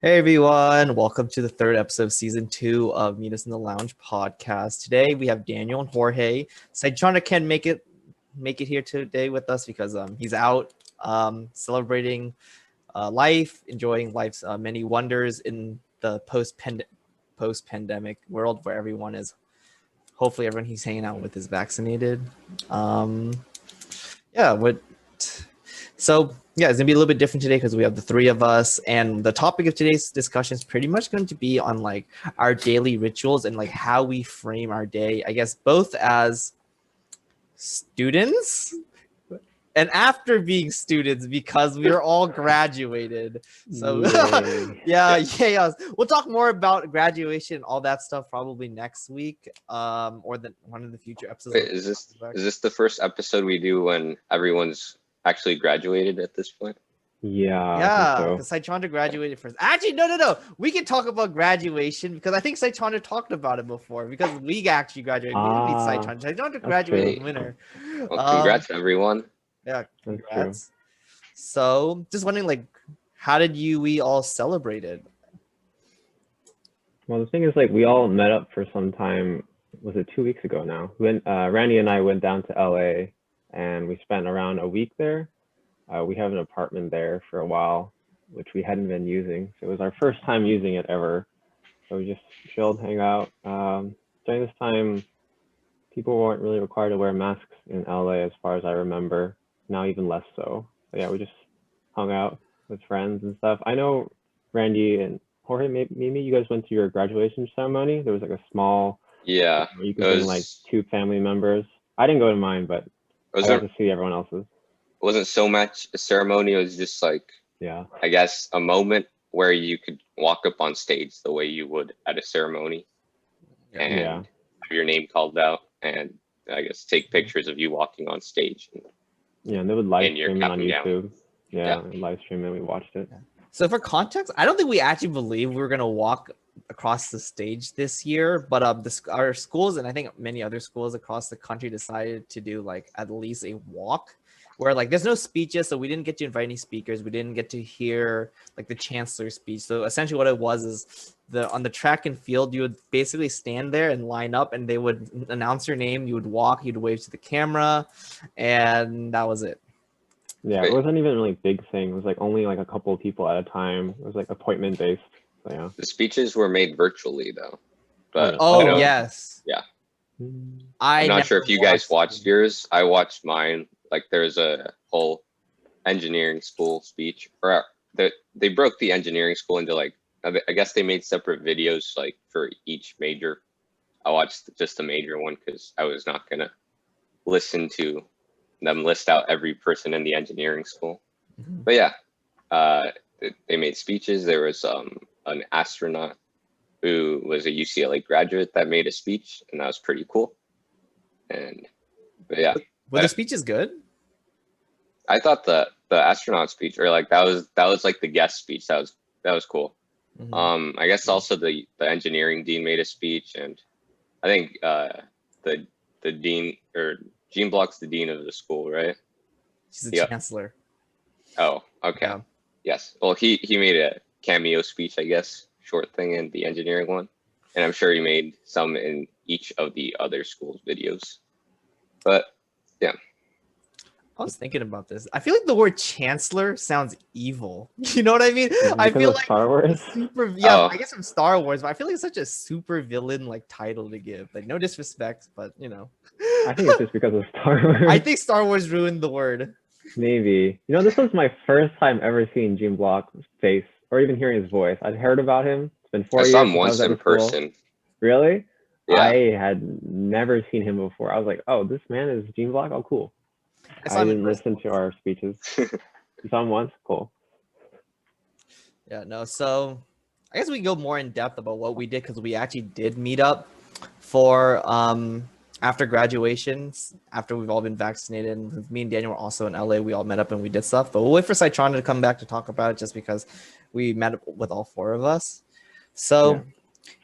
Hey everyone, welcome to the third episode of season 2 of Meet Us in the Lounge podcast. Today we have Daniel and Jorge. Saichandra can't make it here today with us because he's out celebrating life, enjoying life's many wonders in the post-pandemic world where hopefully everyone he's hanging out with is vaccinated. Yeah, what So yeah, it's gonna be a little bit different today because we have the three of us, and the topic of today's discussion is pretty much going to be on like our daily rituals and like how we frame our day. I guess both as students and after being students because we are all graduated. So yeah, we'll talk more about graduation, all that stuff probably next week, or one of the future episodes. Wait, is this the first episode we do when everyone's actually graduated at this point? Yeah, because Saichandra graduated first. Actually, no. We can talk about graduation because I think Saichandra talked about it before because we actually graduated. We didn't meet Saichandra. Saichandra graduated in winter. Well, congrats, everyone. Yeah, congrats. So, just wondering, like, how did we all celebrate it? Well, the thing is, like, we all met up for some time. Was it 2 weeks ago now? When Randy and I went down to LA and we spent around a week there. We have an apartment there for a while, which we hadn't been using. So it was our first time using it ever. So we just chilled, hang out. During this time, people weren't really required to wear masks in LA as far as I remember. Now even less so. But yeah, we just hung out with friends and stuff. I know Randy and Jorge, maybe you guys went to your graduation ceremony. There was like a small, where you could bring like 2 family members. I didn't go to mine, but I got to see everyone else's. It wasn't so much a ceremony. It was just like, I guess, a moment where you could walk up on stage the way you would at a ceremony and have your name called out and I guess take pictures of you walking on stage. And they would live stream it on YouTube. Live stream it. We watched it. So for context, I don't think we actually believe we were going to walk across the stage this year, but our schools and I think many other schools across the country decided to do like at least a walk where like there's no speeches, so we didn't get to invite any speakers. We didn't get to hear like the chancellor's speech. So essentially what it was is on the track and field, you would basically stand there and line up and they would announce your name. You would walk, you'd wave to the camera, and that was it. Yeah, it wasn't even a really big thing. It was like only like a couple of people at a time. It was like appointment based. So, yeah. The speeches were made virtually though. But yes. Yeah. I'm not sure if you guys watched yours. I watched mine. Like there's a whole engineering school speech, or they broke the engineering school into like, I guess they made separate videos like for each major. I watched just the major one because I was not gonna listen to them list out every person in the engineering school. But yeah, they made speeches. There was an astronaut who was a UCLA graduate that made a speech, and that was pretty cool. But yeah. Were the speeches good? I thought the astronaut speech, or like that was like the guest speech. That was cool. I guess also the engineering dean made a speech, and I think the dean, or Jean Block's the dean of the school, right? She's the chancellor. Oh, okay. Yeah. Yes. Well, he made a cameo speech, I guess, short thing in the engineering one, and I'm sure he made some in each of the other schools' videos. But yeah. I was thinking about this. I feel like the word chancellor sounds evil. You know what I mean? I feel like Star Wars. I guess from Star Wars, but I feel like it's such a super villain like title to give. Like no disrespect, but you know. I think it's just because of Star Wars. I think Star Wars ruined the word. Maybe. You know, this was my first time ever seeing Jean Block's face or even hearing his voice. I'd heard about him. It's been 4 years. I saw him once in person. Really? Yeah. I had never seen him before. I was like, oh, this man is Jean Block? Oh, cool. I didn't listen to our speeches. You saw him once? Cool. Yeah, no, so I guess we go more in depth about what we did because we actually did meet up for after graduation, after we've all been vaccinated. And me and Daniel were also in LA. We all met up and we did stuff, but we'll wait for Saichandra to come back to talk about it just because we met up with all 4 of us. So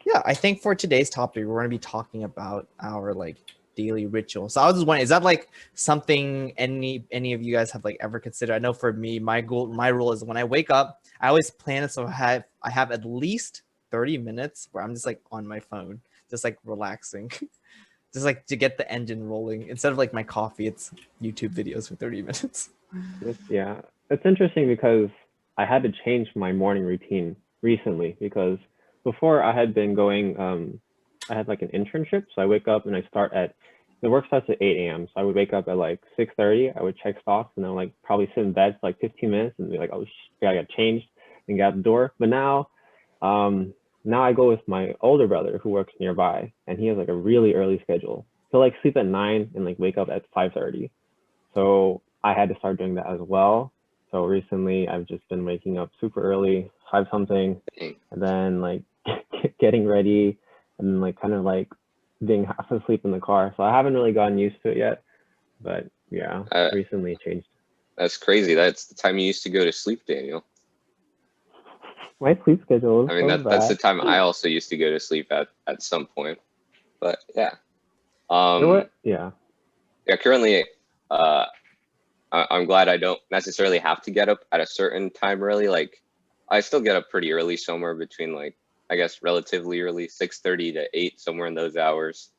yeah, I think for today's topic, we're going to be talking about our like daily ritual. So I was just wondering, is that like something any of you guys have like ever considered? I know for me, my rule is when I wake up, I always plan it so I have at least 30 minutes where I'm just like on my phone, just like relaxing, just like to get the engine rolling. Instead of like my coffee, it's YouTube videos for 30 minutes. Yeah, it's interesting because I had to change my morning routine recently because before I had been going, I had like an internship. So I wake up and the work starts at 8 a.m. So I would wake up at like 6:30. I would check stocks and then like probably sit in bed for like 15 minutes and be like, oh, I got changed and get out the door. But now I go with my older brother who works nearby and he has like a really early schedule. He'll like sleep at 9 and like wake up at 5:30. So I had to start doing that as well. So recently I've just been waking up super early, 5 something, and then like getting ready and like kind of like being half asleep in the car. So I haven't really gotten used to it yet, but yeah, recently changed. That's crazy. That's the time you used to go to sleep, Daniel. My sleep schedule is I mean, so that's the bad. time I also used to go to sleep at some point. But yeah. You know what? Yeah. Yeah, currently, I'm glad I don't necessarily have to get up at a certain time early. Like, I still get up pretty early, somewhere between like, I guess relatively early, 6:30 to 8, somewhere in those hours.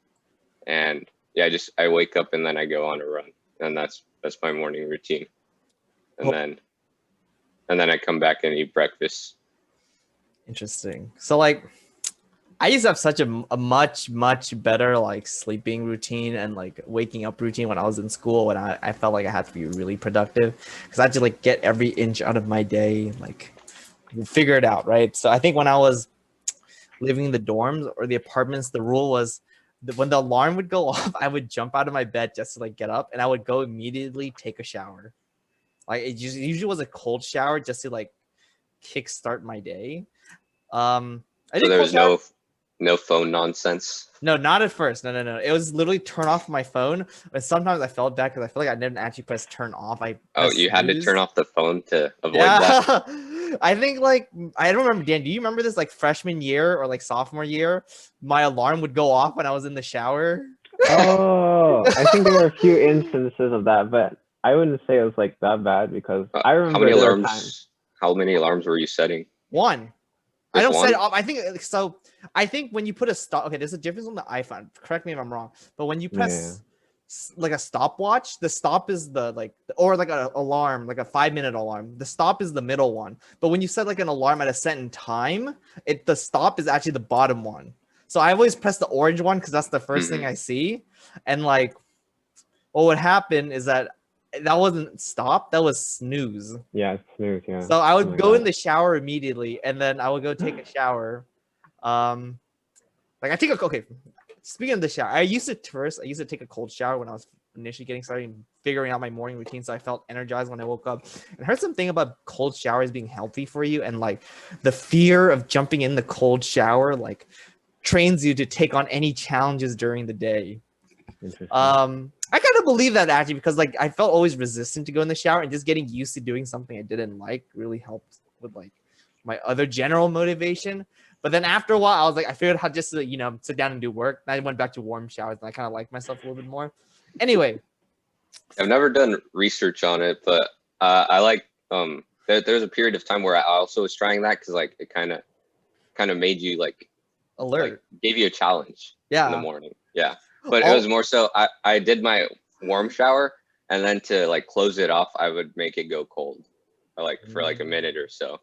And yeah, I wake up and then I go on a run, and that's my morning routine. And then I come back and eat breakfast. Interesting. So like, I used to have such a much better like sleeping routine and like waking up routine when I was in school, when I felt like I had to be really productive because I had to like get every inch out of my day, like figure it out, right? So I think when I was living in the dorms or the apartments, the rule was that when the alarm would go off, I would jump out of my bed just to like get up and I would go immediately take a shower. Like it usually was a cold shower just to like kickstart my day. I So did there cold was shower. no phone nonsense. No, not at first. No. It was literally turn off my phone. But sometimes I felt bad because I feel like I didn't actually press turn off. Oh, you had to turn off the phone to avoid that? I think like I don't remember. Dan, do you remember this like freshman year or like sophomore year? My alarm would go off when I was in the shower. Oh, I think there were a few instances of that, but I wouldn't say it was like that bad because I remember how many alarms were you setting? One. I Just don't one? set it up. I think so. I think when you put a stop, okay, there's a difference on the iPhone. Correct me if I'm wrong, but when you press like a stopwatch, the stop is the like, or like an alarm, like a 5-minute alarm. The stop is the middle one. But when you set like an alarm at a certain time, the stop is actually the bottom one. So I always press the orange one because that's the 1st thing I see. And like, what would happen is that wasn't stop, that was snooze. Yeah, snooze. Yeah. So I would go in the shower immediately, and then I would go take a shower. Like I think okay. Speaking of the shower, I used to take a cold shower when I was initially getting started and figuring out my morning routine, so I felt energized when I woke up. And I heard something about cold showers being healthy for you, and like the fear of jumping in the cold shower like trains you to take on any challenges during the day. I kind of believe that actually because like I felt always resistant to go in the shower, and just getting used to doing something I didn't like really helped with like my other general motivation. But then after a while, I was like, I figured how just to, sit down and do work. And I went back to warm showers, and I kind of liked myself a little bit more. Anyway, I've never done research on it, but I like there's a period of time where I also was trying that because like it kind of made you like alert, like, gave you a challenge in the morning. Yeah. But it was more so I did my warm shower, and then to like close it off, I would make it go cold for like a minute or so.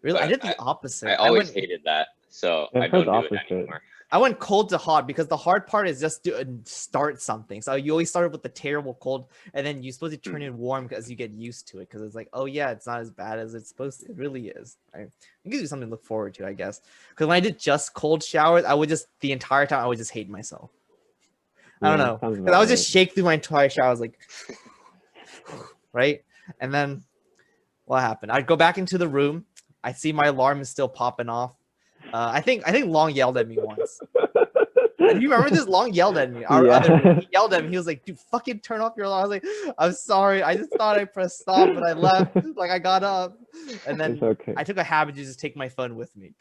Really? But I did the opposite. I always hated that, so I don't do it anymore. I went cold to hot because the hard part is just to start something. So you always started with the terrible cold, and then you're supposed to turn it warm because you get used to it. Because it's like, oh yeah, it's not as bad as it's supposed to. It really is. Right? It gives you something to look forward to, I guess. Because when I did just cold showers, I would just the entire time I would just hate myself. I don't know. Because I would just shake through my entire shower. I was like, right? And then what happened? I'd go back into the room. I see my alarm is still popping off. I think Long yelled at me once. Do you remember this? Long yelled at me. He yelled at me. He was like, dude, fucking turn off your alarm. I was like, I'm sorry. I just thought I pressed stop, but I left. Like I got up. And then I took a habit to just take my phone with me.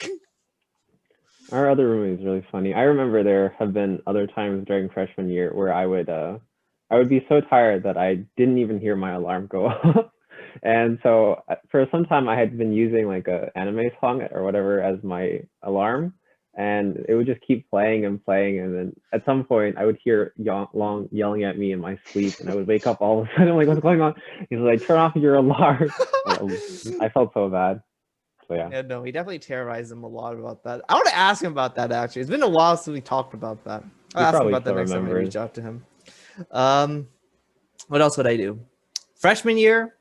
Our other roommate is really funny. I remember there have been other times during freshman year where I would be so tired that I didn't even hear my alarm go off. And so for some time I had been using like a anime song or whatever as my alarm, and it would just keep playing and playing. And then at some point I would hear Long yelling at me in my sleep, and I would wake up all of a sudden, like, what's going on? He's like, turn off your alarm. I felt so bad. So yeah. Yeah, no, we definitely terrorized him a lot about that. I want to ask him about that actually. It's been a while since we talked about that. I'll ask him about that next time I reach out to him. What else would I do? Freshman year,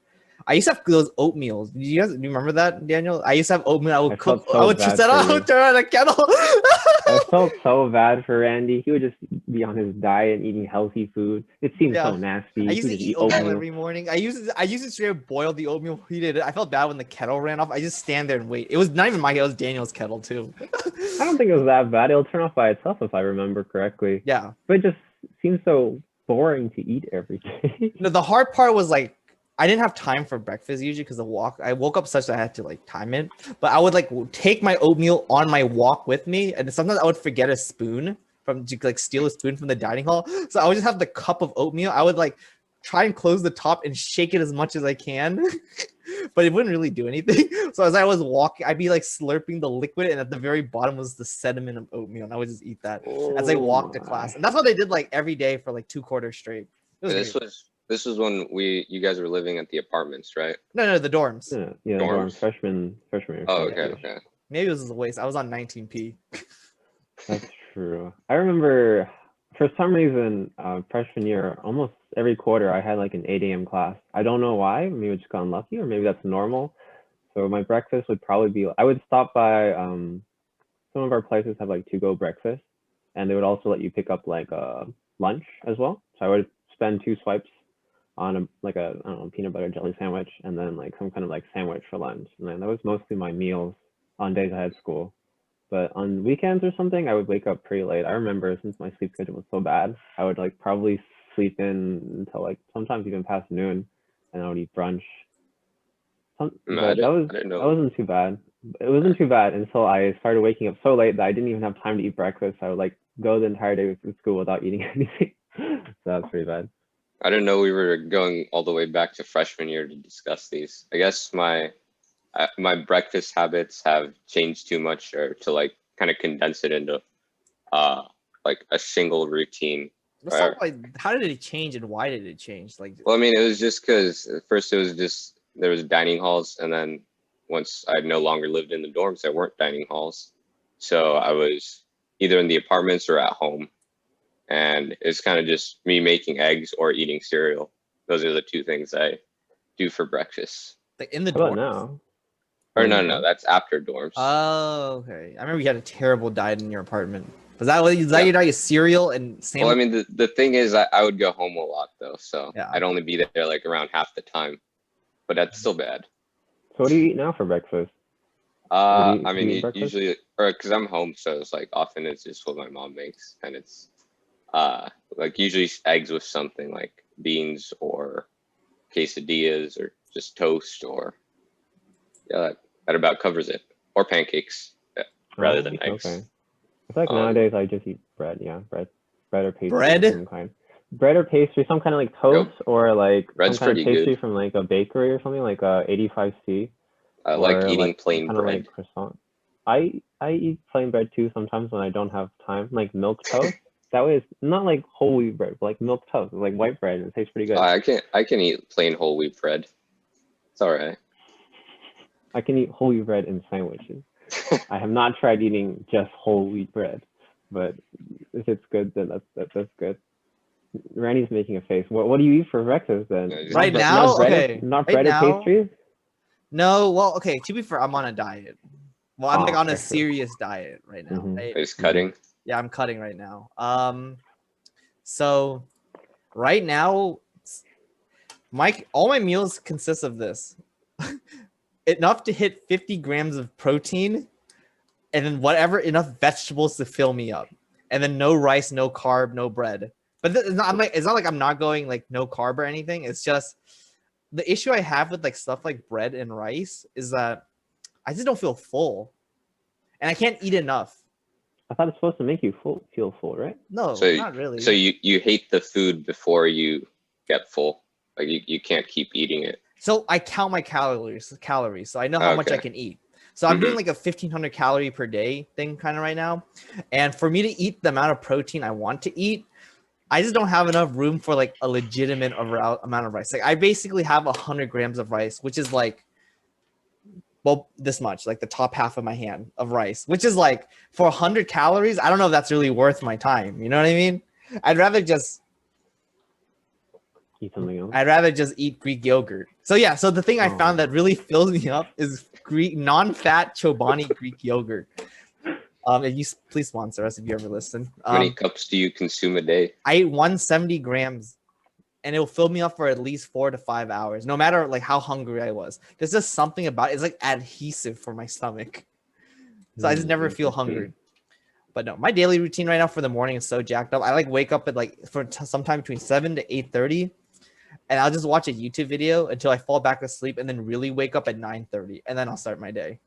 I used to have those oatmeals. Do you remember that, Daniel? I used to have oatmeal. I would cook. I would set out turn on a kettle. I felt so bad for Randy. He would just be on his diet and eating healthy food. It seemed so nasty. I used to eat oatmeal every morning. I used to straight up boil the oatmeal, heat it. I felt bad when the kettle ran off. I just stand there and wait. It was not even my kettle, it was Daniel's kettle too. I don't think it was that bad. It'll turn off by itself if I remember correctly. Yeah. But it just seems so boring to eat every day. No, the hard part was like I didn't have time for breakfast usually because I woke up such that I had to like time it. But I would like take my oatmeal on my walk with me, and sometimes I would forget a spoon to like steal a spoon from the dining hall. So I would just have the cup of oatmeal. I would like try and close the top and shake it as much as I can, but it wouldn't really do anything. So as I was walking, I'd be like slurping the liquid, and at the very bottom was the sediment of oatmeal, and I would just eat that as I walked to class. And that's what I did like every day for like 2 quarters straight. This was when you guys were living at the apartments, right? No, the dorms. Yeah, dorms. Freshman year. Oh, okay. Maybe it was a waste. I was on 19p. That's true. I remember for some reason, freshman year, almost every quarter, I had like an 8 a.m. class. I don't know why. Maybe I just got unlucky, or maybe that's normal. So my breakfast would probably be, I would stop by, some of our places have like to-go breakfast, and they would also let you pick up like lunch as well. So I would spend 2 swipes on I don't know, peanut butter jelly sandwich, and then like some kind of like sandwich for lunch. And then that was mostly my meals on days I had school. But on weekends or something, I would wake up pretty late. I remember since my sleep schedule was so bad, I would like probably sleep in until like sometimes even past noon, and I would eat brunch. That wasn't too bad. It wasn't too bad until I started waking up so late that I didn't even have time to eat breakfast. I would like go the entire day to school without eating anything. So that's pretty bad. I didn't know we were going all the way back to freshman year to discuss these. I guess my breakfast habits have changed too much, or to like kind of condense it into like a single routine. How did it change, and why did it change? Like, well, I mean, it was just because at first it was just there was dining halls, and then once I no longer lived in the dorms, there weren't dining halls, so I was either in the apartments or at home. And it's kind of just me making eggs or eating cereal. Those are the 2 things I do for breakfast. Like in the dorms? Now? Or no, that's after dorms. Oh, okay. I remember you had a terrible diet in your apartment. Was that your diet? Cereal and sandwich? Well, I mean, the thing is, I would go home a lot though, so I'd only be there like around half the time. But that's still bad. So what do you eat now for breakfast? I mean, usually, or because I'm home, so it's like often it's just what my mom makes, and it's like usually eggs with something like beans or quesadillas or just toast, or that about covers it, or pancakes rather than eggs. Okay. I feel like nowadays I just eat bread. Yeah, bread or pastry. Bread? Of some kind. Bread or pastry, some kind of like toast, or like bread's some kind of pastry good. from like a bakery or something, like 85C. I like eating plain bread. Like croissant. I eat plain bread too sometimes when I don't have time, like milk toast. That way it's not like whole wheat bread, but like milk toast. It's like white bread, and it tastes pretty good. I can eat plain whole wheat bread. It's all right. I can eat whole wheat bread in sandwiches. I have not tried eating just whole wheat bread, but if it's good, then that's good. Randy's making a face. What do you eat for breakfast then? Right now, not bread or pastries. No, well, okay. To be fair, I'm on a diet. Well, I'm like on a serious diet right now. Mm-hmm. It's cutting. Yeah, I'm cutting right now. So right now, all my meals consist of this. Enough to hit 50 grams of protein, and then enough vegetables to fill me up, and then no rice, no carb, no bread. But it's not like I'm not going like no carb or anything. It's just the issue I have with like stuff like bread and rice is that I just don't feel full, and I can't eat enough. I thought it's supposed to make you feel full, right? No, So not really. so you hate the food before you get full. Like you can't keep eating it. So I count my calories, so I know how much I Okay. can eat. So I'm doing like a 1,500 calorie per day thing kind of right now. And for me to eat the amount of protein I want to eat, I just don't have enough room for like a legitimate amount of rice. Like I basically have 100 grams of rice, which is like, well, this much, like the top half of my hand of rice, which is like for 100 calories. I don't know if that's really worth my time. You know what I mean? I'd rather just Eat something else. I'd rather just eat Greek yogurt. So yeah, so the thing I Oh. found that really fills me up is Greek non-fat Chobani Greek yogurt. If you please sponsor us if you ever listen. How many cups do you consume a day? I eat 170 grams, and it'll fill me up for at least 4 to 5 hours, no matter like how hungry I was. There's just something about it. It's like adhesive for my stomach, so I just never feel hungry. But no, my daily routine right now for the morning is so jacked up. I like wake up at like sometime between 7 to 8:30. And I'll just watch a YouTube video until I fall back asleep and then really wake up at 9:30 and then I'll start my day.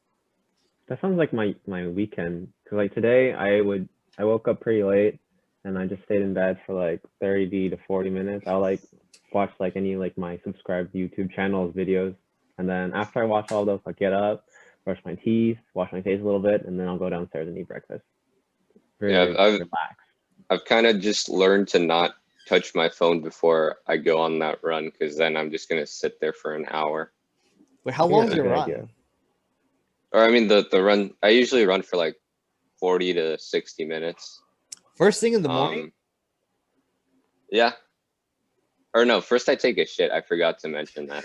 That sounds like my weekend. Cause like today I woke up pretty late and I just stayed in bed for like 30 to 40 minutes. I'll like watch like any like my subscribed YouTube channels videos. And then after I watch all those, I'll get up, brush my teeth, wash my face a little bit, and then I'll go downstairs and eat breakfast. Really relaxed. I've kind of just learned to not touch my phone before I go on that run, because then I'm just gonna sit there for an hour. Wait, how long is your run? Or I mean the run, I usually run for like 40 to 60 minutes. First thing in the morning? Yeah. Or no, first I take a shit. I forgot to mention that.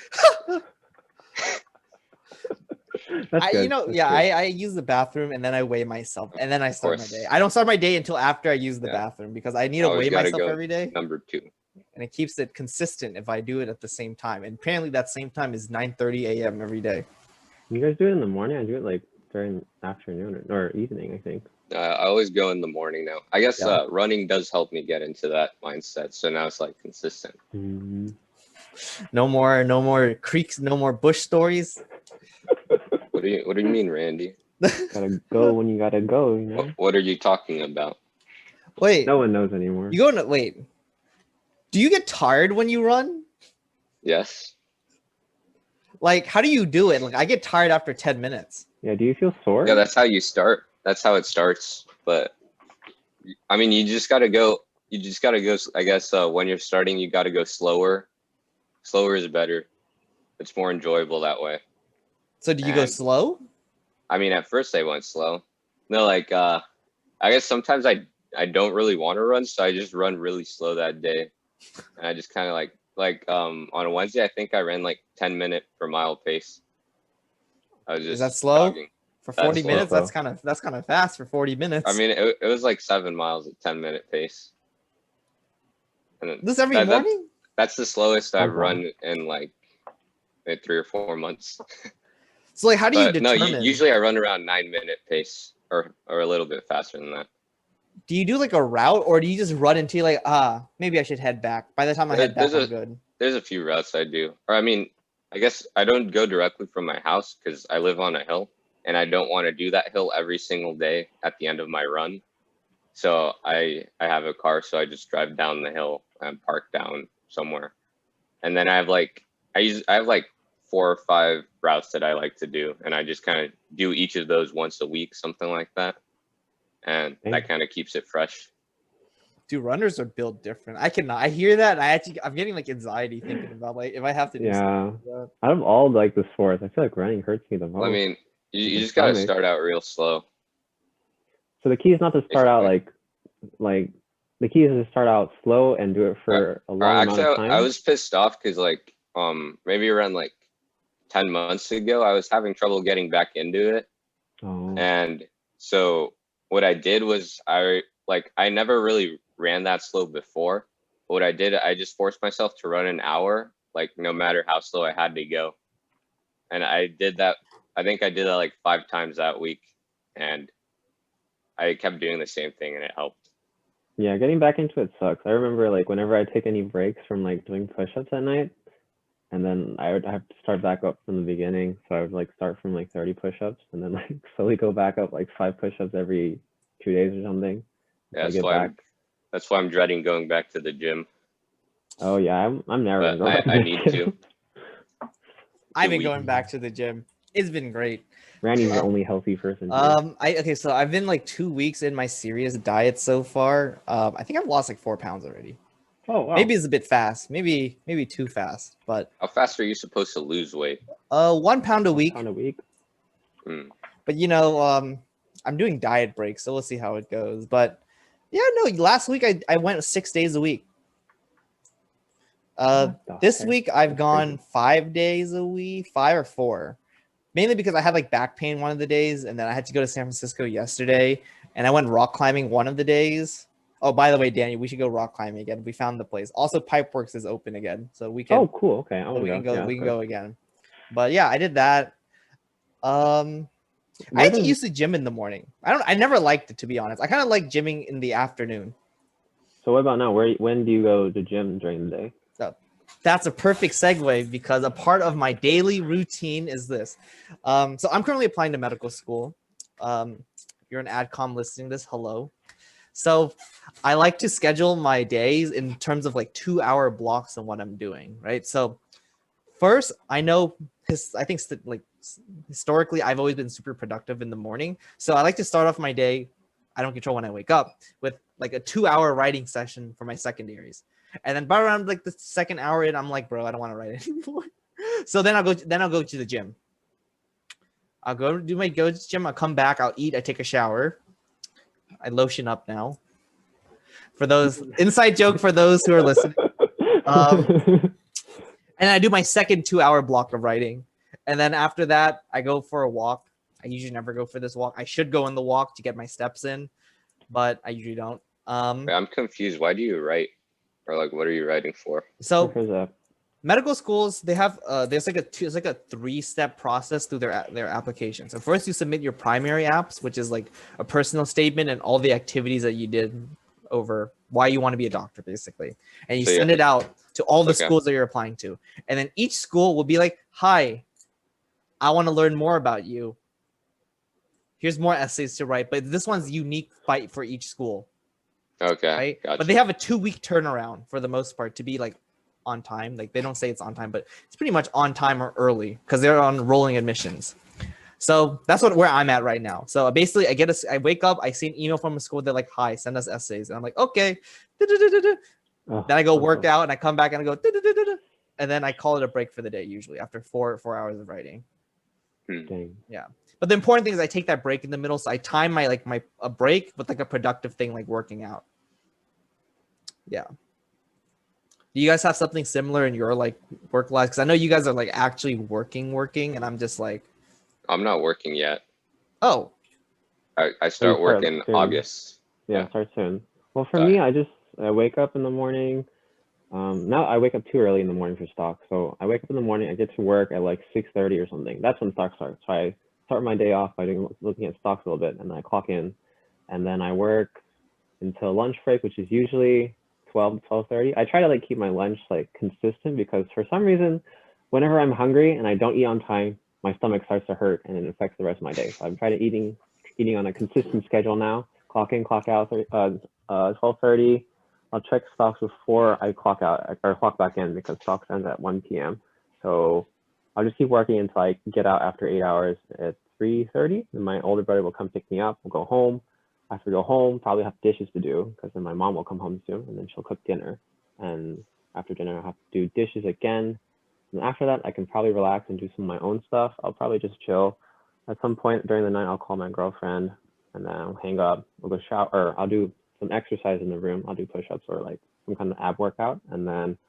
I use the bathroom and then I weigh myself and then I start my day. I don't start my day until after I use the bathroom because I need to weigh myself every day. Number 2. And it keeps it consistent if I do it at the same time. And apparently that same time is 9:30 a.m. every day. You guys do it in the morning? I do it like during afternoon or evening, I think. I always go in the morning now. I guess running does help me get into that mindset. So now it's like consistent. Mm-hmm. No more creeks, no more bush stories. What do you mean, Randy? Gotta go when you gotta go, you know? What are you talking about? Wait. No one knows anymore. You go to wait. Do you get tired when you run? Yes. Like, how do you do it? Like, I get tired after 10 minutes. Yeah, do you feel sore? Yeah, that's how you start. That's how it starts. But I mean, you just gotta go. I guess when you're starting, you gotta go slower. Slower is better. It's more enjoyable that way. So do you go slow? I mean, at first I went slow. No, like I guess sometimes I don't really want to run, so I just run really slow that day. And I just kind of like on a Wednesday, I think I ran like 10-minute per mile pace. I was just Is that slow? jogging. For 40 minutes? That's kind of fast for 40 minutes. I mean, it was like 7 miles at 10-minute pace. And this every morning? That's the slowest I've run in like 3 or 4 months. So like, how do you determine? No, usually I run around 9-minute pace or a little bit faster than that. Do you do like a route or do you just run into like, maybe I should head back? By the time I head back, I'm good. There's a few routes I do. Or I mean, I guess I don't go directly from my house because I live on a hill and I don't want to do that hill every single day at the end of my run. So I have a car, so I just drive down the hill and park down somewhere. And then I have like 4 or 5 routes that I like to do, and I just kind of do each of those once a week, something like that. And that kind of keeps it fresh. Dude, runners are built different. I hear that, and I'm getting like anxiety thinking about like if I have to do something like that. Out of all like the sports, I feel like running hurts me the most. I mean, you just gotta start out real slow. So the key is not to start out like the key is to start out slow and do it for a long amount of time. I was pissed off because like maybe around like 10 months ago, I was having trouble getting back into it. Oh. And so what I did was I never really ran that slow before. But what I did, I just forced myself to run an hour, like no matter how slow I had to go. And I did that. I think I did that like 5 times that week. And I kept doing the same thing and it helped. Yeah, getting back into it sucks. I remember like whenever I take any breaks from like doing push-ups at night, and then I would have to start back up from the beginning. So I would like start from like 30 push-ups and then like slowly go back up like 5 push-ups every 2 days or something. Yeah, I get back. that's why I'm dreading going back to the gym. Oh yeah, I'm never But going back to I the need gym. to. I've been weeks. going back to the gym. It's been great. Randy's the only healthy person here. Okay, so I've been like 2 weeks in my serious diet so far. I think I've lost like 4 pounds already. Oh wow. Maybe it's a bit fast. Maybe too fast. But How fast are you supposed to lose weight? 1 pound a week. 1 pound a week. But you know, I'm doing diet breaks, so we'll see how it goes. But yeah, no, last week I went 6 days a week. This week I've gone 5 days a week, 5 or 4. Mainly because I had like back pain one of the days, and then I had to go to San Francisco yesterday, and I went rock climbing one of the days. Oh, by the way, Daniel, we should go rock climbing again. We found the place. Also, Pipeworks is open again, so we can. Oh, cool. Okay, So we can go. Yeah, we can go again. But yeah, I did that. I actually used to gym in the morning. I never liked it, to be honest. I kind of like gymming in the afternoon. So what about now? When do you go to gym during the day? That's a perfect segue because a part of my daily routine is this. So I'm currently applying to medical school. You're an AdCom listening to this. Hello. So I like to schedule my days in terms of like 2-hour blocks on what I'm doing, right? So first, I know I think like historically I've always been super productive in the morning. So I like to start off my day. I don't control when I wake up with like a 2-hour writing session for my secondaries. And then by around like the second hour in, I'm like, bro, I don't want to write anymore. So then I'll go to the gym. I'll go do my go to the gym. I'll come back. I'll eat. I take a shower. I lotion up now. For those inside joke for those who are listening. And I do my second 2-hour block of writing. And then after that, I go for a walk. I usually never go for this walk. I should go on the walk to get my steps in, but I usually don't. Wait, I'm confused. Why do you write? Or like, what are you writing for? So medical schools, they have there's like a 3-step process through their application. So first you submit your primary apps, which is like a personal statement and all the activities that you did over why you want to be a doctor, basically. And you send it out to all the schools that you're applying to. And then each school will be like, hi, I want to learn more about you. Here's more essays to write, but this one's unique for each school. Okay. Right. Gotcha. But they have a 2-week turnaround for the most part to be like on time. Like they don't say it's on time, but it's pretty much on time or early because they're on rolling admissions. So that's where I'm at right now. So basically I wake up, I see an email from a school. They're like, hi, send us essays. And I'm like, okay. Then I go work out and I come back and I go, and then I call it a break for the day, usually after 4 hours of writing. Yeah. But the important thing is I take that break in the middle. So I time my a break with like a productive thing, like working out. Yeah. Do you guys have something similar in your like work life? Because I know you guys are like actually working, and I'm just like, I'm not working yet. Oh. I start work in August. Yeah, start soon. Well, for me, I wake up in the morning. Now I wake up too early in the morning for stock. So I wake up in the morning, I get to work at like 6:30 or something. That's when stock starts. So I start my day off by looking at stocks a little bit, and then I clock in, and then I work until lunch break, which is usually 12 to 12:30. I try to like keep my lunch like consistent because for some reason, whenever I'm hungry and I don't eat on time, my stomach starts to hurt and it affects the rest of my day. So I'm trying to eating on a consistent schedule now. Clock in, clock out, 12:30. I'll check stocks before I clock out or clock back in because stocks ends at 1 p.m. So I'll just keep working until I get out after 8 hours at 3:30. And my older brother will come pick me up. We'll go home. After we go home, probably have dishes to do because then my mom will come home soon and then she'll cook dinner. And after dinner, I'll have to do dishes again. And after that, I can probably relax and do some of my own stuff. I'll probably just chill. At some point during the night, I'll call my girlfriend and then I'll hang up. We'll go shower, or I'll do some exercise in the room. I'll do push-ups or like some kind of ab workout. And then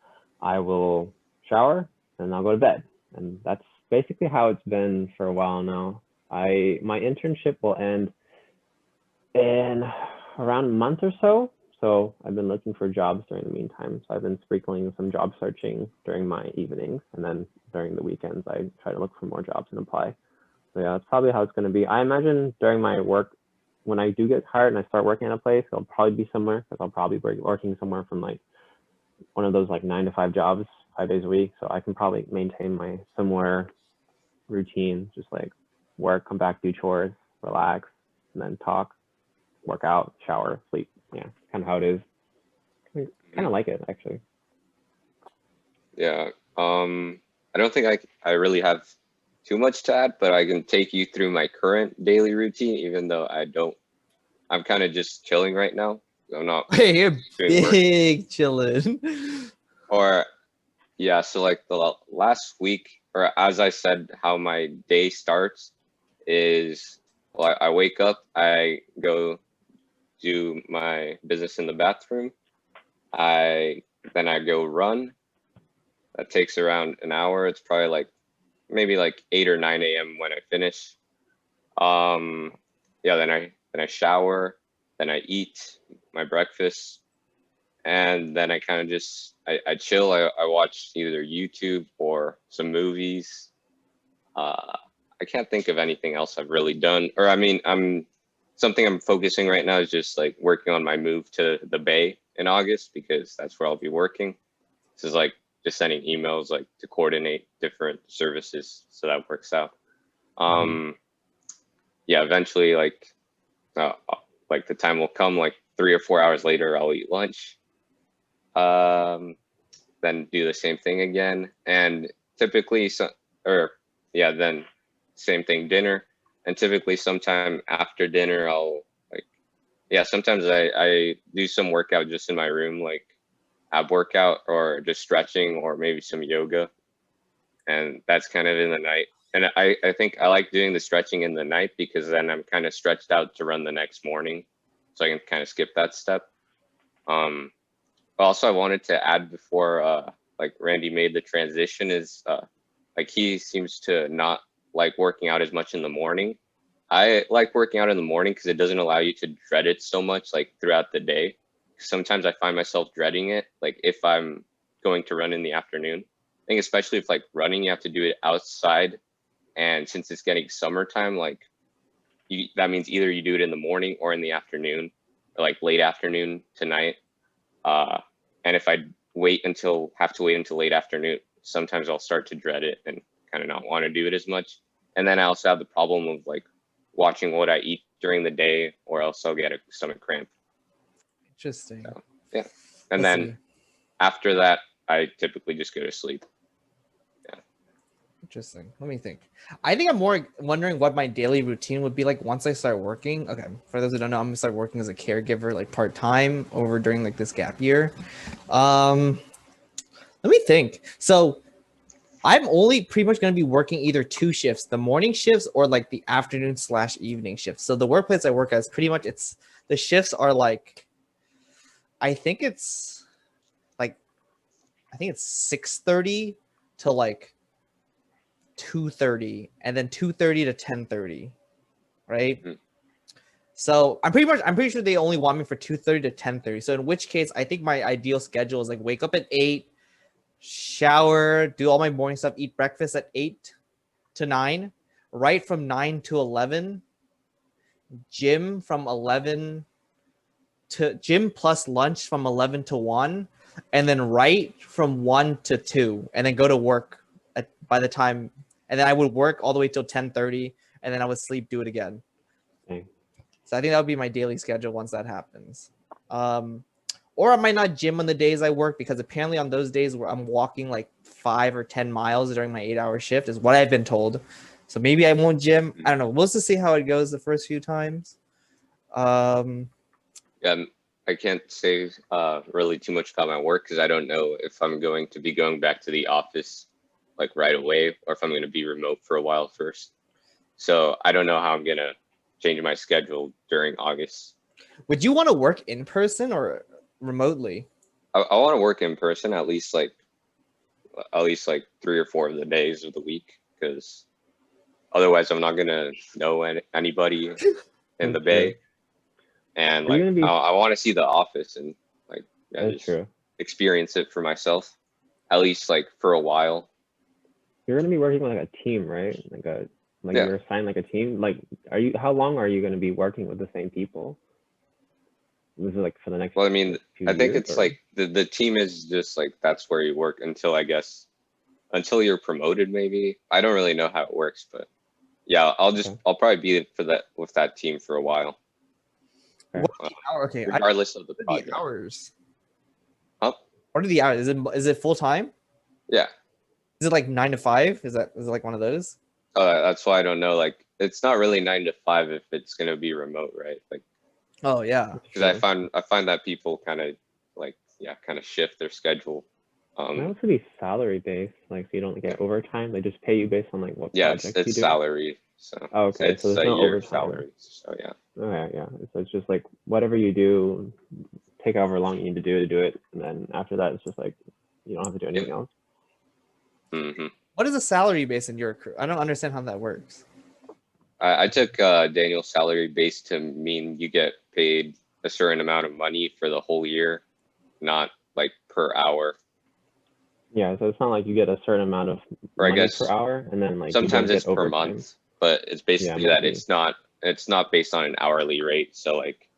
I will shower and I'll go to bed. And that's basically how it's been for a while now. My internship will end in around a month or so. So I've been looking for jobs during the meantime. So I've been sprinkling some job searching during my evenings. And then during the weekends, I try to look for more jobs and apply. So yeah, that's probably how it's going to be. I imagine during my work, when I do get hired and I start working at a place, it'll probably be somewhere because I'll probably be working somewhere from like one of those like 9 to 5 jobs, 5 days a week. So I can probably maintain my similar routine, just like work, come back, do chores, relax, and then talk. work out, shower, sleep. Yeah, kind of how it is. I kind of like it actually. Yeah. I don't think I really have too much to add, but I can take you through my current daily routine, even though I'm kind of just chilling right now. I'm not Hey, you're doing work. big chilling. Or yeah, so like the last week, or as I said, how my day starts is, well, I wake up, I go do my business in the bathroom. Then I go run. That takes around an hour. It's probably like maybe like 8 or 9 a.m. when I finish. Yeah, then I shower, then I eat my breakfast, and then I kind of just I chill. I watch either YouTube or some movies. I can't think of anything else I've really done. Or I mean, something I'm focusing right now is just like working on my move to the Bay in August, because that's where I'll be working. This is like just sending emails like to coordinate different services, so that works out. Yeah, eventually like the time will come, like 3 or 4 hours later, I'll eat lunch. Then do the same thing again, and typically then same thing, dinner. And typically sometime after dinner, I'll sometimes I do some workout just in my room, like ab workout or just stretching or maybe some yoga. And that's kind of in the night. And I think I like doing the stretching in the night because then I'm kind of stretched out to run the next morning. So I can kind of skip that step. Also, I wanted to add before like Randy made the transition is like he seems to not like working out as much in the morning. I like working out in the morning because it doesn't allow you to dread it so much like throughout the day. Sometimes I find myself dreading it, like if I'm going to run in the afternoon. I think especially if like running, you have to do it outside. And since it's getting summertime, like that means either you do it in the morning or in the afternoon, or like late afternoon to night. And if I have to wait until late afternoon, sometimes I'll start to dread it and kind of not want to do it as much. And then I also have the problem of like watching what I eat during the day, or else I'll get a stomach cramp. Interesting. So, yeah. And then after that, I typically just go to sleep. Yeah. Interesting. Let me think. I think I'm more wondering what my daily routine would be like once I start working. Okay. For those who don't know, I'm gonna start working as a caregiver, like part-time over during like this gap year. Let me think. So I'm only pretty much going to be working either 2 shifts, the morning shifts or like the afternoon/evening shifts. So the workplace I work at is pretty much the shifts are like, I think it's 6:30 to like 2:30 and then 2:30 to 10:30, right? Mm. So I'm pretty sure they only want me for 2:30 to 10:30. So in which case, I think my ideal schedule is like wake up at 8, shower, do all my morning stuff, eat breakfast at 8 to 9, right from 9 to 11, gym from 11 to gym plus lunch from 11 to 1, and then right from 1 to 2, and then go to work by the time, and then I would work all the way till 10:30, and then I would sleep, do it again. Okay. So I think that would be my daily schedule once that happens. Or I might not gym on the days I work, because apparently on those days where I'm walking like 5 or 10 miles during my 8-hour shift is what I've been told. So maybe I won't gym. I don't know. We'll just see how it goes the first few times. Yeah, I can't say really too much about my work because I don't know if I'm going to be going back to the office like right away, or if I'm going to be remote for a while first. So I don't know how I'm going to change my schedule during August. Would you want to work in person or remotely? I want to work in person at least like 3 or 4 of the days of the week, because otherwise I'm not going to know anybody in the Bay. And like I want to see the office and like experience it for myself, at least like for a while. You're gonna be working with like a team, right? You're assigned like a team. Like, how long are you gonna be working with the same people? Is it like for the next? Well, I mean, I think it's like the team is just like that's where you work until you're promoted. Maybe I don't really know how it works, but yeah, I'll probably be with that team for a while. What are the hours? Okay, regardless of the what are project. the hours? Huh? What are the hours? Is it full time? Yeah. Is it like 9 to 5? Is it like one of those? That's why I don't know. Like, it's not really 9 to 5 if it's gonna be remote, right? Like, Oh yeah. because I find that people kind of like kind of shift their schedule. Might also be salary based, like so you don't get overtime. They just pay you based on like what projects you it's do. salary. So Oh, okay, it's so there's a no year's overtime. salary. So yeah. Okay, yeah. So it's just like whatever you do, take however long you need to do it, and then after that, it's just like you don't have to do anything else. Mm-hmm. What is a salary base in your crew? I don't understand how that works. I took Daniel's salary base to mean you get paid a certain amount of money for the whole year, not like per hour. Yeah, so it's not like you get a certain amount of Or I money guess per hour, and then like sometimes you it's don't get per overtime. month, but it's basically that it's not based on an hourly rate. So like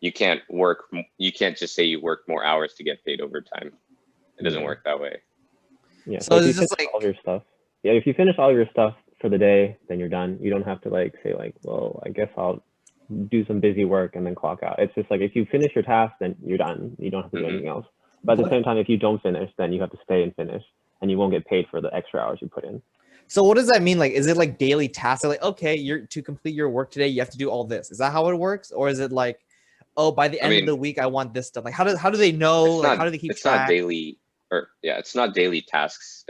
you can't just say you work more hours to get paid overtime. It doesn't work that way. Yeah, So if you it's just finish like all your stuff. Yeah, if you finish all your stuff for the day, then you're done. You don't have to like say like, well, I guess I'll do some busy work and then clock out. It's just like if you finish your task, then you're done. You don't have to do anything else. But at the same time, if you don't finish, then you have to stay and finish, and you won't get paid for the extra hours you put in. So what does that mean? Like, is it like daily tasks? Like, okay, you're to complete your work today, you have to do all this. Is that how it works, or is it like, oh, by the end of the week, I want this stuff? Like, how do they know? Like, how do they keep track? It's not daily, it's not daily tasks.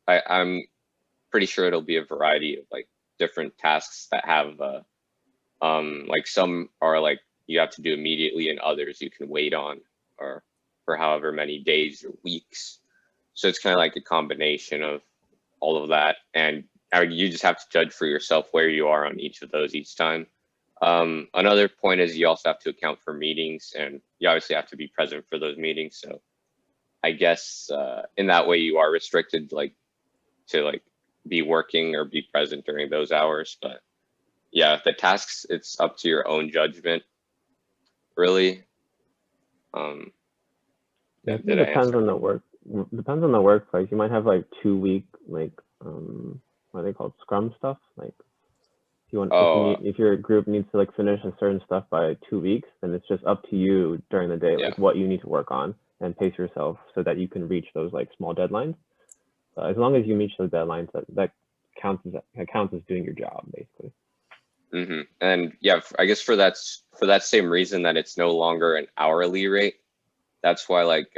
I'm pretty sure it'll be a variety of like different tasks that have like some are like you have to do immediately, and others you can wait on or for however many days or weeks. So it's kind of like a combination of all of that, and you just have to judge for yourself where you are on each of those each time. Another point is you also have to account for meetings, and you obviously have to be present for those meetings. So I guess in that way you are restricted to be working or be present during those hours. But yeah, the tasks, it's up to your own judgment, really. Yeah, it depends on the work. Depends on the workplace. You might have like 2 week like what are they called, scrum stuff. Like if you want, if your group needs to like finish a certain stuff by 2 weeks, then it's just up to you during the day, like what you need to work on, and pace yourself so that you can reach those like small deadlines. As long as you meet those deadlines, that counts as doing your job, basically. Mm-hmm. And yeah, I guess for that same reason that it's no longer an hourly rate, that's why like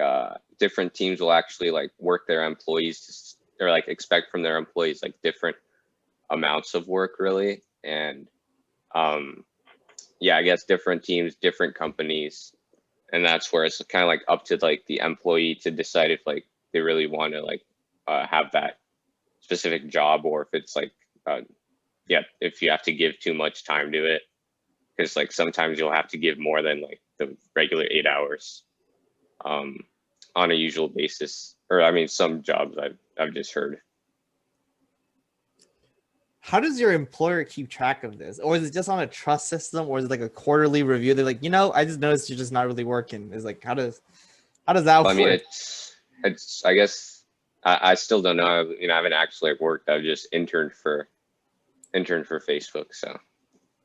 different teams will actually like work their employees or like expect from their employees like different amounts of work, really. And yeah, I guess different teams, different companies, and that's where it's kind of like up to like the employee to decide if like they really want to like have that specific job, or if it's like if you have to give too much time to it, because like sometimes you'll have to give more than like the regular 8 hours on a usual basis, or I mean some jobs I've just heard. How does your employer keep track of this? Or is it just on a trust system, or is it like a quarterly review? They're like, I just noticed you're just not really working. It's like, how does that work? I mean, it's I guess I still don't know. I haven't actually worked. I've just interned for Facebook. So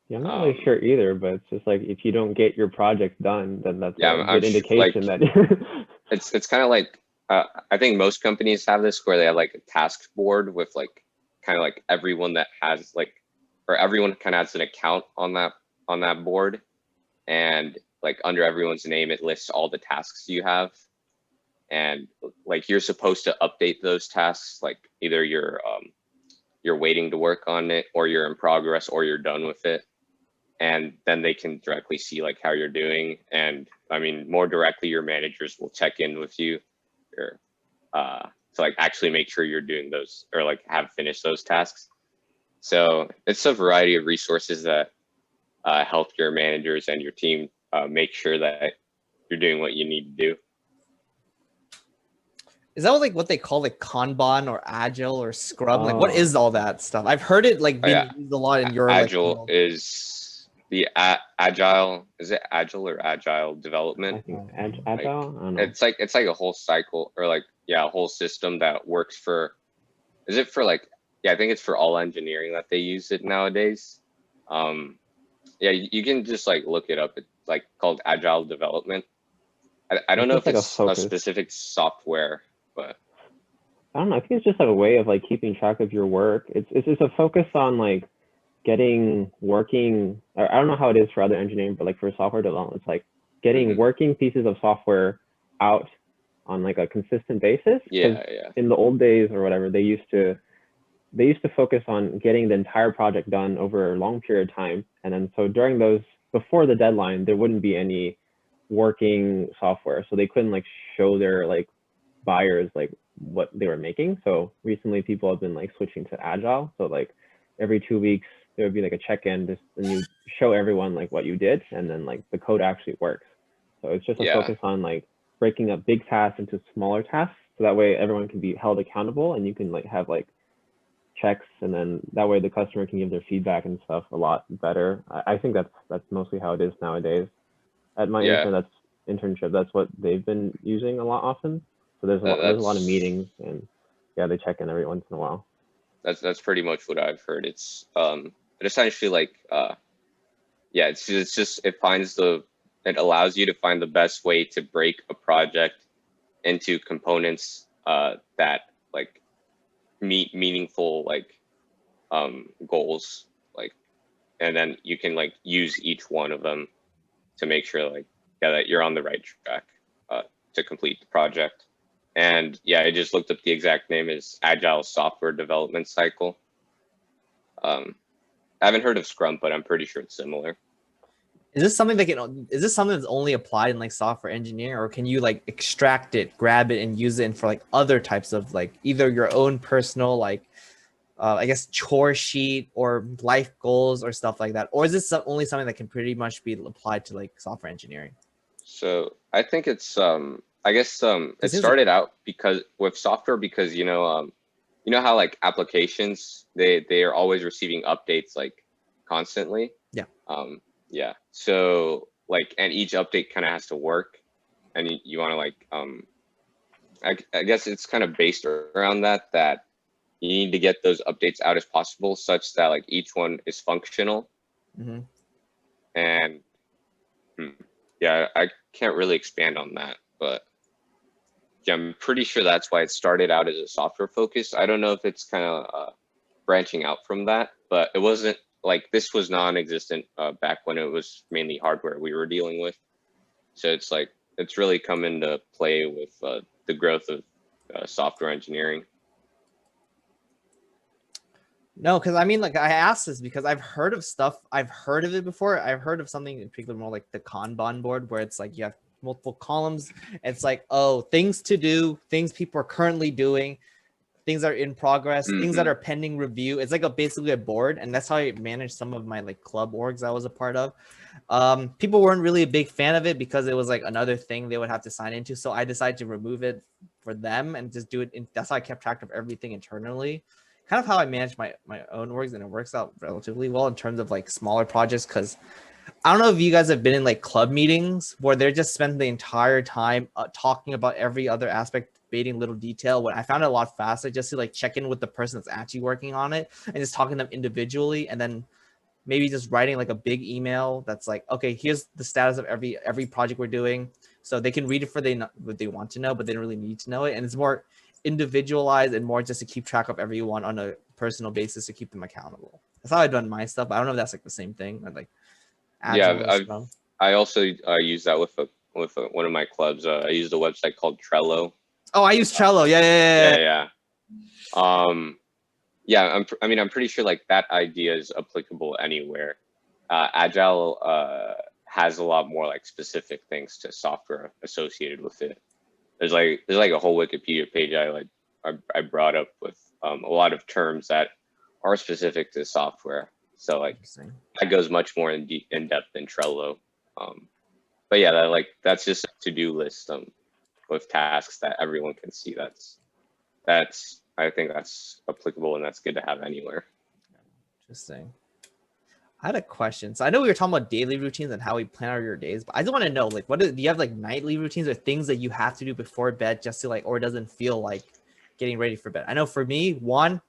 yeah, I'm not really sure either, but it's just like if you don't get your project done, then that's a good indication that it's kind of like I think most companies have this where they have like a task board with like kind of like everyone that has like, or everyone kind of has an account on that board, and like under everyone's name it lists all the tasks you have, and like you're supposed to update those tasks, like either you're waiting to work on it, or you're in progress, or you're done with it, and then they can directly see like how you're doing. And I mean, more directly, your managers will check in with you or to like actually make sure you're doing those, or like have finished those tasks. So it's a variety of resources that help your managers and your team make sure that you're doing what you need to do. Is that what they call like Kanban or Agile or Scrum? Like, what is all that stuff? I've heard it like being used a lot in your Agile is the Agile. Is it Agile or Agile development? I think Agile. I don't know. It's like a whole cycle, or like a whole system that works for. Is it for like? Yeah, I think it's for all engineering that they use it nowadays. Yeah, you can just like look it up. It's like called agile development. I don't It's know just if like a it's a focus. specific software, but I don't know. I think it's just like a way of like keeping track of your work. It's just a focus on like getting working. I don't know how it is for other engineering, but like for software development, it's like getting working pieces of software out on like a consistent basis. Because yeah. in the old days or whatever, they used to focus on getting the entire project done over a long period of time. And then so during those, before the deadline, there wouldn't be any working software. So they couldn't like show their like buyers like what they were making. So recently people have been like switching to agile. So like every 2 weeks there would be like a check-in, and you show everyone like what you did, and then like the code actually works. So it's just a focus on like breaking up big tasks into smaller tasks, so that way everyone can be held accountable, and you can like have like checks, and then that way the customer can give their feedback and stuff a lot better. I think that's mostly how it is nowadays. At my internship, that's what they've been using a lot often. So there's a lot of meetings, and yeah, they check in every once in a while. That's pretty much what I've heard. It's it essentially like yeah, it's just it allows you to find the best way to break a project into components that like meet meaningful like goals, like, and then you can like use each one of them to make sure like that you're on the right track to complete the project. And yeah, I just looked up the exact name is Agile Software Development Cycle. I haven't heard of Scrum, but I'm pretty sure it's similar. Is this something that's only applied in like software engineering, or can you like extract it, grab it, and use it for like other types of like either your own personal like I guess chore sheet or life goals or stuff like that? Or is this only something that can pretty much be applied to like software engineering? So I think it's I guess it seems started out because with software, because you know how like applications they are always receiving updates like constantly. Yeah. Yeah. So like, and each update kind of has to work, and you want to like I guess it's kind of based around that you need to get those updates out as possible, such that like each one is functional. And yeah, I can't really expand on that, but yeah, I'm pretty sure that's why it started out as a software focus. I don't know if it's kind of branching out from that, but it wasn't like this was non-existent back when it was mainly hardware we were dealing with. So it's like it's really come into play with the growth of software engineering. No, because I mean, like I asked this because I've heard of stuff. I've heard of it before. I've heard of something in particular more like the Kanban board, where it's like you have multiple columns. It's like, oh, things to do, things people are currently doing, things that are in progress, things that are pending review. It's like basically a board, and that's how I managed some of my like club orgs I was a part of. People weren't really a big fan of it because it was like another thing they would have to sign into. So I decided to remove it for them and just do it. That's how I kept track of everything internally. Kind of how I manage my own orgs, and it works out relatively well in terms of like smaller projects. Because I don't know if you guys have been in like club meetings where they're just spend the entire time talking about every other aspect, debating little detail. When I found it a lot faster just to like check in with the person that's actually working on it and just talking to them individually, and then maybe just writing like a big email that's like, okay, here's the status of every project we're doing, so they can read it for what they want to know, but they don't really need to know it, and it's more individualized and more just to keep track of everyone on a personal basis to keep them accountable. That's how I've done my stuff. I don't know if that's like the same thing. Like Agile, I also use that with one of my clubs. I used a website called Trello. Oh, I use Trello. Yeah. Yeah, I'm pretty sure like that idea is applicable anywhere. Agile has a lot more like specific things to software associated with it. There's like a whole Wikipedia page I brought up with a lot of terms that are specific to software. So like that goes much more in depth than Trello. But yeah, that's just a to-do list with tasks that everyone can see. I think that's applicable, and that's good to have anywhere. Interesting. I had a question. So I know we were talking about daily routines and how we plan out your days, but I just want to know, like, do you have like nightly routines or things that you have to do before bed just to like, or it doesn't feel like getting ready for bed? I know for me, one,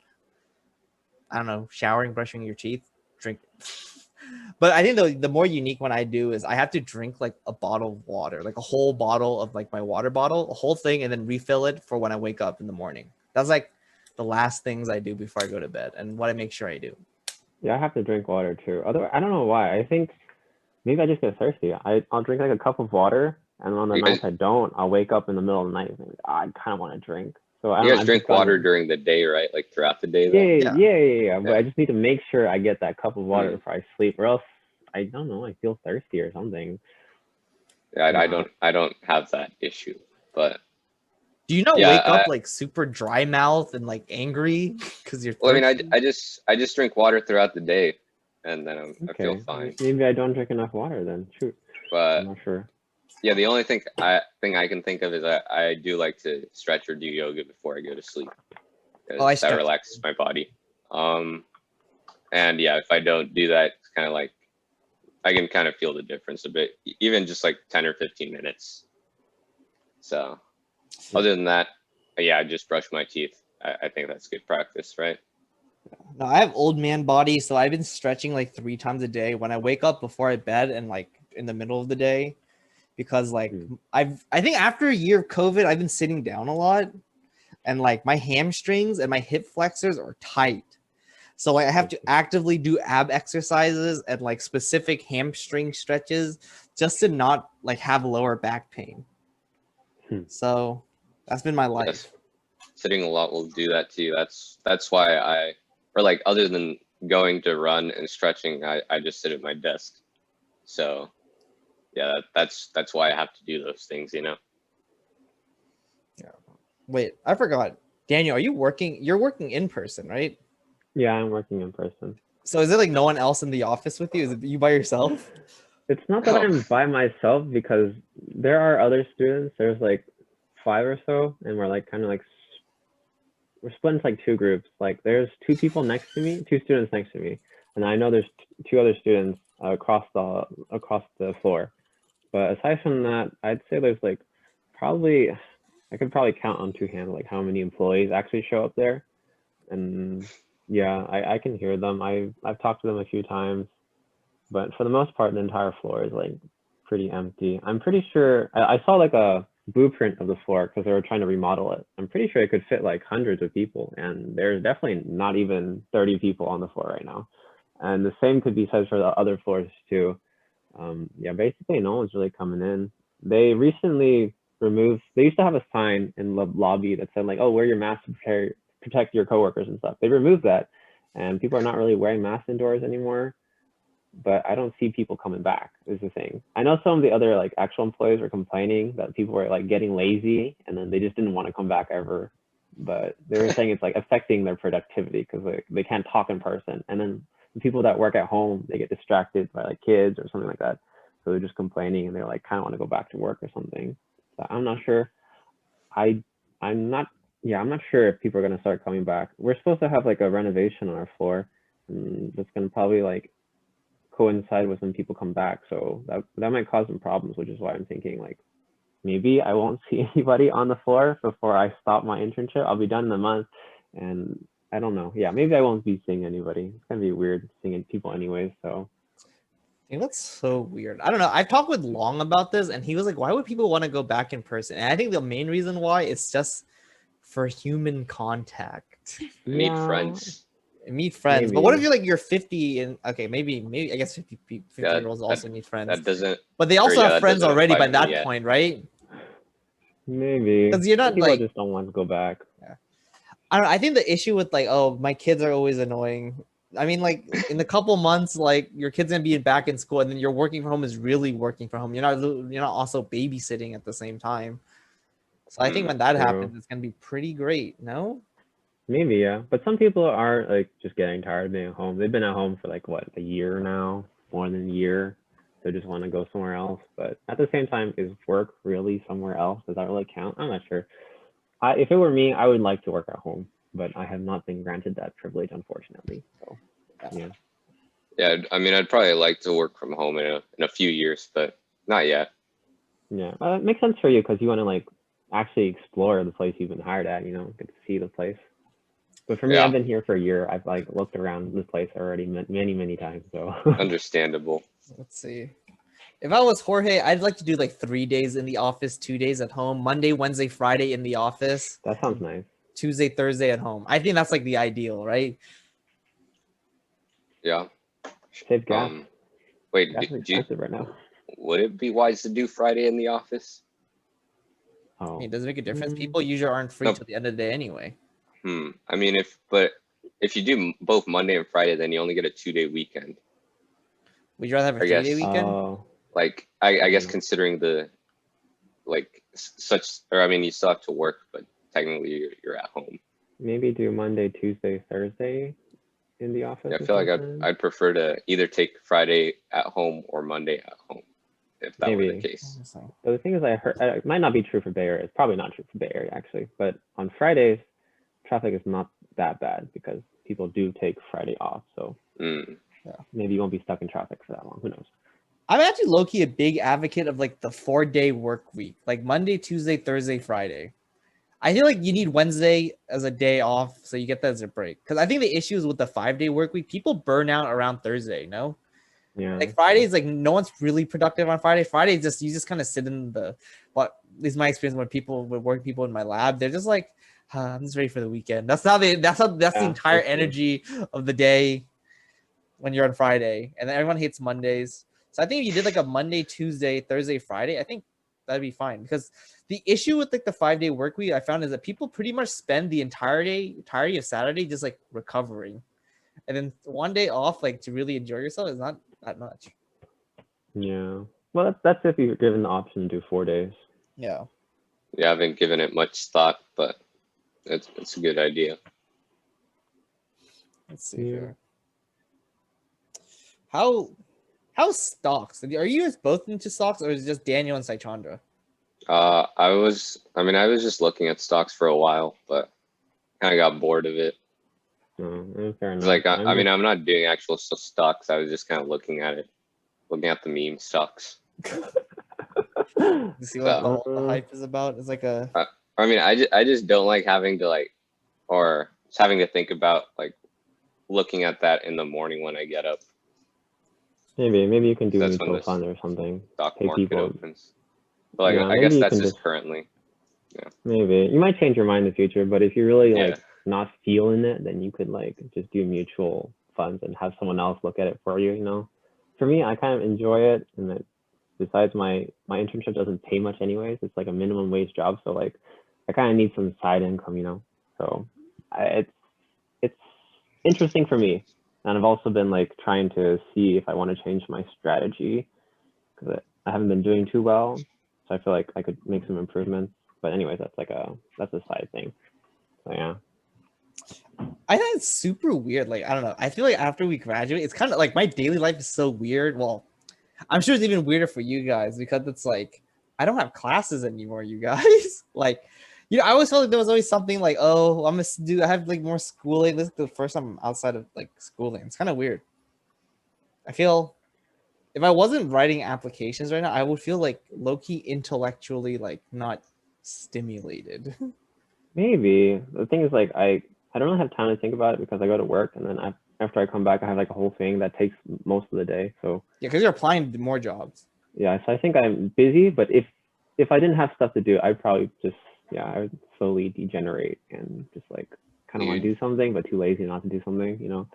I don't know, showering, brushing your teeth, drinking. But I think the more unique one I do is I have to drink like a bottle of water, like a whole bottle of like my water bottle, a whole thing, and then refill it for when I wake up in the morning. That's like the last things I do before I go to bed and what I make sure I do. Yeah, I have to drink water too. Otherwise, I don't know why. I think maybe I just get thirsty. I'll drink like a cup of water, and on the You guys, nights I don't, I'll wake up in the middle of the night and think, "Ah, I kind of want to drink." So I you don't. guys I've just drink water gotten during the day, right? Like throughout the day, yeah, though. yeah, Yeah. yeah, yeah, yeah. But Yeah. I just need to make sure I get that cup of water Mm. before I sleep, or else I don't know. I feel thirsty or something. Yeah, Yeah. I don't have that issue, but Do you not yeah, wake up like super dry mouth and like angry because you're well, I mean, thirsty? I just drink water throughout the day, and then I feel Okay. fine. Maybe I don't drink enough water then. Shoot. I'm But not sure. yeah, the only thing I can think of is I do like to stretch or do yoga before I go to sleep Oh, I because that stretch. relaxes my body. And yeah, if I don't do that, it's kind of like I can kind of feel the difference a bit, even just like 10 or 15 minutes. So other than that, yeah, I just brush my teeth. I think that's good practice, right? No, I have old man body, so I've been stretching like 3 times a day when I wake up, before I bed, and like in the middle of the day, because like Hmm. I think after a year of COVID, I've been sitting down a lot, and like my hamstrings and my hip flexors are tight. So like I have to actively do ab exercises and like specific hamstring stretches just to not like have lower back pain. Hmm. So that's been my life. Yes, sitting a lot will do that too. That's why or like other than going to run and stretching, I just sit at my desk. So yeah, that's why I have to do those things, you know. Yeah. Wait, I forgot. Daniel, are you working? You're working in person, right? Yeah, I'm working in person. So is it like no one else in the office with you? Is it you by yourself? It's not that Oh, I'm by myself because there are other students. There's like 5 or so, and we're like kind of like we're split into like 2 groups. Like there's 2 students next to me, and I know there's 2 other students across the floor. But aside from that, I'd say there's like probably I could probably count on 2 hands like how many employees actually show up there. And yeah, I can hear them. I've talked to them a few times, but for the most part, the entire floor is like pretty empty. I'm pretty sure I saw like a blueprint of the floor because they were trying to remodel it. I'm pretty sure it could fit like hundreds of people, and there's definitely not even 30 people on the floor right now. And the same could be said for the other floors too. Yeah, basically no one's really coming in. They recently removed. They used to have a sign in the lobby that said like, "Oh, wear your mask to protect your coworkers and stuff." They removed that, and people are not really wearing masks indoors anymore. But I don't see people coming back. Is the thing. I know some of the other like actual employees were complaining that people were like getting lazy, and then they just didn't want to come back ever. But they were saying it's like affecting their productivity because like, they can't talk in person, and then the people that work at home they get distracted by like kids or something like that. So they're just complaining and they're like kind of want to go back to work or something. So I'm not sure. I I'm not yeah, I'm not sure if people are gonna start coming back. We're supposed to have like a renovation on our floor, and that's gonna probably like coincide with when people come back. So that might cause some problems, which is why I'm thinking like maybe I won't see anybody on the floor before I stop my internship. I'll be done in a month, and I don't know. Yeah, maybe I won't be seeing anybody. It's gonna be weird seeing people anyways. So I think that's so weird. I don't know. I've talked with Long about this, and he was like, "Why would people want to go back in person?" And I think the main reason why is just for human contact, meet yeah, friends. meet friends. But what if maybe, you're 50 and okay, maybe I guess 50 Yeah, year olds that also need friends, that doesn't, but they or also yeah, have that friends doesn't already apply by to me that yet. point, right? maybe. Because you're Some not people like just don't want to go back. I don't know. I think the issue with like, oh, my kids are always annoying. I mean, like in a couple months, like your kid's gonna be back in school, and then you're working from home is really working from home. You're not also babysitting at the same time. So I think Hmm. when that True. happens, it's gonna be pretty great. No, Maybe, yeah. But some people are like just getting tired of being at home. They've been at home for like what, a year now, more than a year. They just want to go somewhere else. But at the same time, is work really somewhere else? Does that really count? I'm not sure. If it were me, I would like to work at home, but I have not been granted that privilege, unfortunately. So yeah, Yeah, I mean, I'd probably like to work from home in a few years, but not yet. yeah. It makes sense for you because you want to like actually explore the place you've been hired at. You know, get to see the place. But for me, Yeah. I've been here for a year. I've like looked around this place already many times. So Understandable. Let's see. If I was Jorge, I'd like to do like 3 days in the office, 2 days at home. Monday, Wednesday, Friday in the office. that sounds nice. Tuesday, Thursday at home. I think that's like the ideal, right? Yeah. Save gas. Wait, Gas is expensive right now. would it be wise to do Friday in the office? Oh, I mean, does it make a difference? People usually aren't free Nope. till the end of the day anyway. I mean, if you do both Monday and Friday, then you only get a 2-day weekend. Would you rather have a I guess. 3-day weekend? Oh, Like, I guess considering the, like, I mean, you still have to work, but technically you're at home. maybe do Monday, Tuesday, Thursday in the office. Yeah, I or feel like something. I'd prefer to either take Friday at home or Monday at home, if that were the Maybe. case. But the thing is, I heard it might not be true for Bay Area. It's probably not true for Bay Area actually. But on Fridays, traffic is not that bad because people do take Friday off. So maybe you won't be stuck in traffic for that long. Who knows? I'm actually low-key a big advocate of like the 4-day work week, like Monday, Tuesday, Thursday, Friday. I feel like you need Wednesday as a day off so you get that as a break. Because I think the issue is with the 5-day work week, people burn out around Thursday, no? Yeah. Like Fridays, like no one's really productive on Friday. Friday, you just kind of sit in the, what is my experience with work people in my lab, they're just like, I'm just ready for the weekend. That's the entire energy of the day when you're on Friday. And then everyone hates Mondays. So I think if you did like a Monday, Tuesday, Thursday, Friday, I think that'd be fine. Because the issue with like the 5-day work week I found is that people pretty much spend the entirety of Saturday just like recovering. And then one day off, like to really enjoy yourself, is not that much. Yeah. Well, that's if you're given the option to do 4 days. Yeah. Yeah, I haven't given it much thought, but it's a good idea. Let's see here. How's stocks? Are you guys both into stocks, or is it just Daniel and Saichandra? I was just looking at stocks for a while, but kind of got bored of it. Fair enough. It's like, I mean, I'm not doing actual stocks. I was just kind of looking at the meme stocks. You see what the hype is about? It's like a. I mean, I just don't like having to or just having to think about looking at that in the morning when I get up. Maybe you can do That's when mutual the fund or something. Stock Pay market people. opens. But Yeah, I guess maybe you that's can just just- currently. Maybe you might change your mind in the future, but if you really Yeah. not feeling it, then you could just do mutual funds and have someone else look at it for you. You know, for me, I kind of enjoy it, and that besides my internship doesn't pay much anyways. It's like a minimum wage job, so I kind of need some side income, you know. So it's interesting for me, and I've also been trying to see if I want to change my strategy because I haven't been doing too well. So I feel like I could make some improvements. But anyways, that's a side thing. So yeah. I think it's super weird. Like, I don't know. I feel like after we graduate, it's kind of like my daily life is so weird. Well, I'm sure it's even weirder for you guys because it's like I don't have classes anymore, you guys. I always felt like there was always something like, oh, I have more schooling. This is the first time I'm outside of schooling. It's kind of weird. I feel if I wasn't writing applications right now, I would feel low-key intellectually not stimulated. Maybe the thing is I don't really have time to think about it because I go to work and then after I come back I have a whole thing that takes most of the day. So yeah, because you're applying to more jobs. Yeah, so I think I'm busy, but if I didn't have stuff to do, I'd probably just I would slowly degenerate and just kind of want to do something but too lazy not to do something, you know.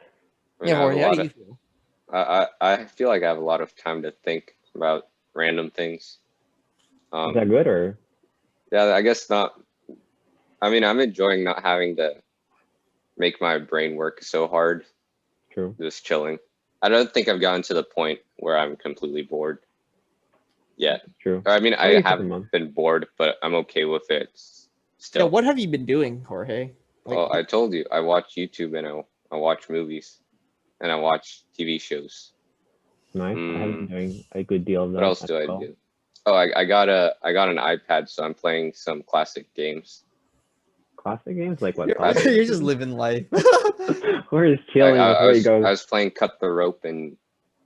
Jorge, how do you feel? I feel like I have a lot of time to think about random things. Is that good or? Yeah, I guess not. I mean, I'm enjoying not having to make my brain work so hard. True. Just chilling. I don't think I've gotten to the point where I'm completely bored yet. True. I mean, I haven't been bored, but I'm okay with it still. Yeah, what have you been doing, Jorge? Well, I told you, I watch YouTube and I watch movies and I watch TV shows. Nice. I have been doing a good deal of that. What else do I do? Oh, I got an iPad, so I'm playing some classic games. Classic games? Like what? You're just living life. We're just chilling before you go. I was playing Cut the Rope and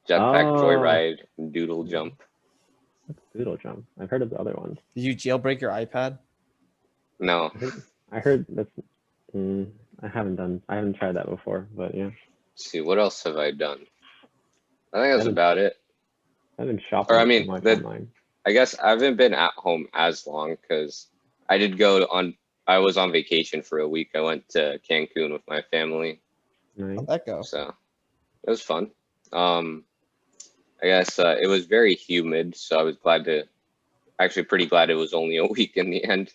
Jetpack Joyride and Doodle Jump. What's Doodle Jump? I've heard of the other ones. Did you jailbreak your iPad? No. I heard that's. I haven't tried that before, but yeah. Let's see, what else have I done? I think that's about it. I've been shopping Or I too mean, much online. I guess I haven't been at home as long because I was on vacation for a week. I went to Cancun with my family, Nice. How'd that go? so it was fun. I guess it was very humid, so I was pretty glad it was only a week in the end.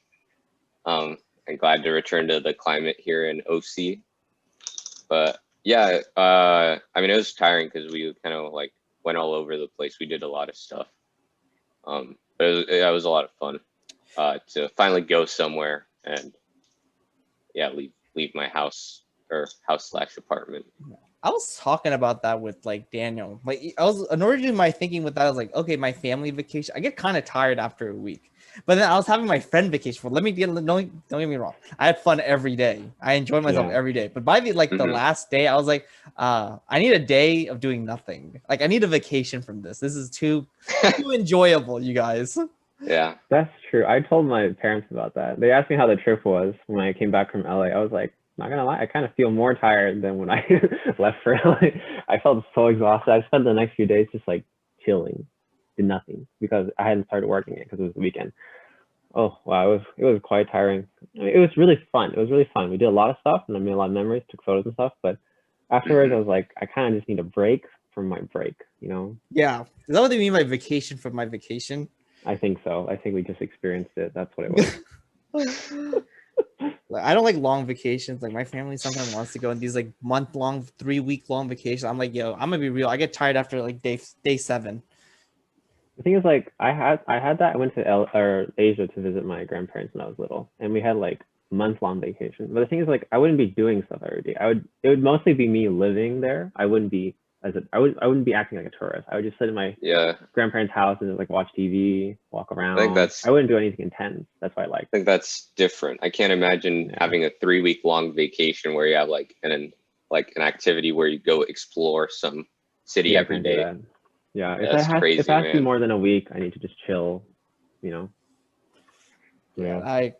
I'm glad to return to the climate here in OC. But yeah, I mean, it was tiring because we kind of like went all over the place. We did a lot of stuff. But it was a lot of fun to finally go somewhere and yeah, leave my house or house/apartment. I was talking about that with like Daniel. Like I was originally my thinking with that I was like, okay, my family vacation. I get kind of tired after a week. But then I was having my friend vacation. Don't get me wrong. I had fun every day. I enjoyed myself every day. But by the last day, I was like, I need a day of doing nothing. Like I need a vacation from this. This is too enjoyable, you guys. Yeah, that's true. I told my parents about that. They asked me how the trip was when I came back from LA. I was like, not gonna lie, I kind of feel more tired than when I left for LA. I felt so exhausted. I spent the next few days just like chilling, did nothing because I hadn't started working yet because it was the weekend. Oh wow, it was quite tiring. I mean, it was really fun. It was really fun. We did a lot of stuff and I made a lot of memories, took photos and stuff. But afterwards, I was like, I kind of just need a break from my break, you know? Yeah, is that what they mean by vacation from my vacation? I think so. I think we just experienced it. That's what it was. Like, I don't like long vacations. Like my family sometimes wants to go on these like month-long, 3-week-long vacations. I'm like, yo, I'm gonna be real. I get tired after like day 7. The thing is, like, I had that. I went to Asia to visit my grandparents when I was little, and we had like month-long vacation. But the thing is, like, I wouldn't be doing stuff every day. It would mostly be me living there. I wouldn't be I wouldn't be acting like a tourist. I would just sit in my grandparents' house and just, like watch TV, walk around. I wouldn't do anything intense. That's why I think that's different. I can't imagine having a 3-week-long vacation where you have like an activity where you go explore some city every day. Yeah, if it has to be more than a week, I need to just chill, you know. Yeah, I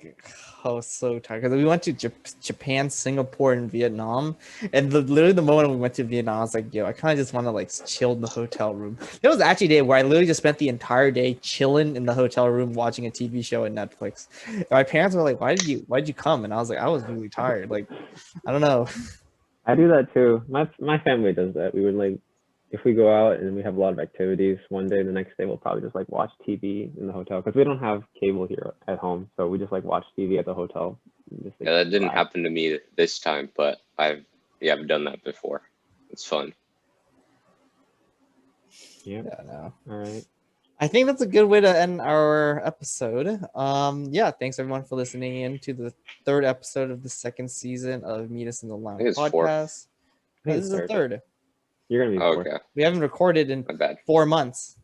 was so tired because we went to Japan, Singapore, and Vietnam, and literally the moment we went to Vietnam, I was like, yo, I kind of just want to like chill in the hotel room. There was actually a day where I literally just spent the entire day chilling in the hotel room watching a TV show at Netflix. And my parents were like, why did you come? And I was like, I was really tired. Like, I don't know. I do that too. My family does that. We would like, if we go out and we have a lot of activities one day, the next day we'll probably just like watch TV in the hotel because we don't have cable here at home, so we just like watch TV at the hotel. Just, like, that didn't happen to me this time, but I've done that before. It's fun. Yeah. No. All right. I think that's a good way to end our episode. Yeah, thanks everyone for listening in to the 3rd episode of the 2nd season of Meet Us in the Lounge podcast. This is the 3rd. You're gonna be okay. We haven't recorded in 4 months.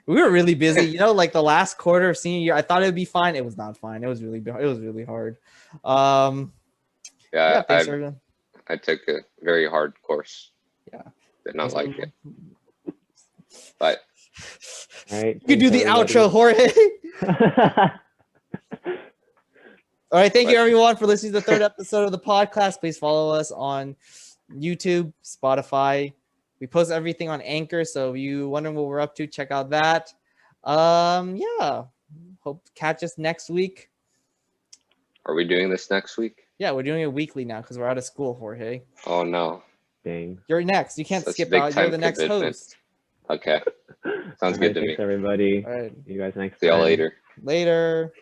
We were really busy. You know, like the last quarter of senior year, I thought it would be fine. It was not fine. It was really hard. Thanks everyone. I took a very hard course. Yeah. Did not like it. But all right. You can do the outro, Jorge. All right. Thank you everyone for listening to the 3rd episode of the podcast. Please follow us on YouTube, Spotify. We post everything on Anchor, so if you wonder what we're up to, check out that. Yeah, hope to catch us next week. Are we doing this next week? Yeah, we're doing it weekly now because we're out of school, Jorge. Oh no. Dang. You're next. You can't skip out. You're the next host. Okay. Sounds good to me. Thanks everybody. All right. See you guys next time. See y'all later. Later.